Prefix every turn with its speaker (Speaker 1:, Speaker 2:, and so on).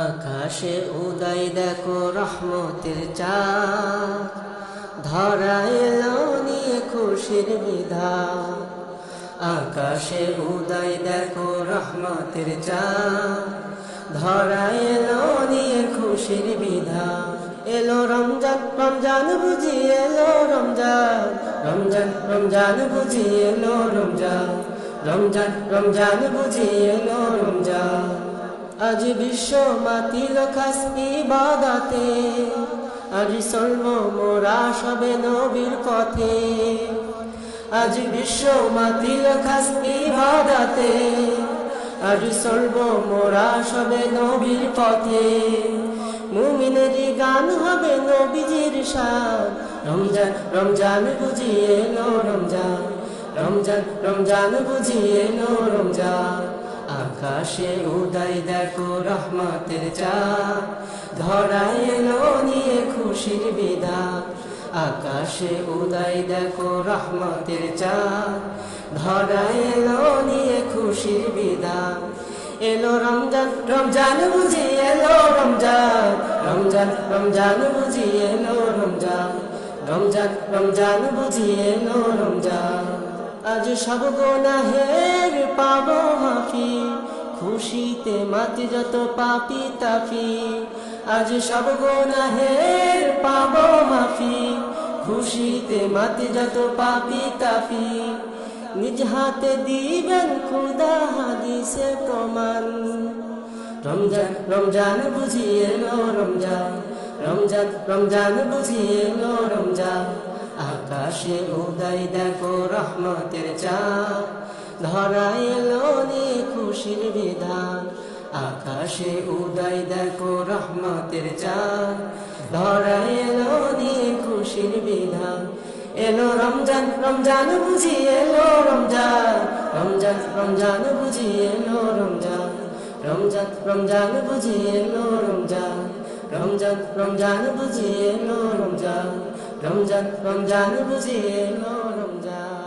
Speaker 1: আকাশে উদয় দেখো রহমতের চাঁদ, ধরা এলো নিয়ে খুশির বিধান। আকাশে উদয় দেখো রহমতের চাঁদ, ধরা এলো নিয়ে খুশির বিধান। এলো রমজান, রমজান বুঝি এলো রমজান, রমজান রমজান বুঝি এলো রমজান, রমজান রমজান বুঝি এলো রমজান। আজ বিশ্ব মাতিল খাস ইবাদতে, আজ চলব মোরা সবে নবীর পথে। আজ বিশ্ব মাতিল খাস ইবাদতে, আজ চলব মোরা সবে নবীর পথে। মুমিনেরই গান হবে নবীজির শান, রমজান রমজান বুঝি এলো রমজান, রমজান রমজান বুঝি এলো রমজান। আকাশে উদয় দেখো রহমতের চাঁদ, ধরা এলো নিয়ে খুশির বিধান। আকাশে উদয় দেখো রহমতের চাঁদ, ধরা এলো নিয়ে খুশির বিধান। এলো রমজান, রমজান বুঝি এলো রমজান, রমজান রমজান বুঝি এলো রমজান, রমজান রমজান বুঝি এলো রমজান। আজ সব গুনাহের পাবো মাফি, খুশিতে মাতি যত পাপি তাপি। আজ সব গুনাহের পাবো মাফি, খুশিতে মাতি যত পাপি তাপি। নিজ হাতে দিবেন খুদা হাদিসে প্রমাণ। রমজান রমজান বুঝি এলো রমজান, রমজান রমজান বুঝি এলো রমজান। আকাশে উদয় দেখো রহমতের চাঁদ, ধরা এলো নিয়ে খুশির বিধান। আকাশে উদয় দেখো রহমতের চাঁদ, ধরা এলো নিয়ে খুশির বিধান। এলো রমজান, রমজান বুঝি এলো রমজান, রমজান রমজান বুঝি এলো রমজান, রমজান রমজান বুঝি এলো রমজান, রমজান রমজান বুঝি এলো রমজান, রমজান রমজান বুঝি এলো রমজান।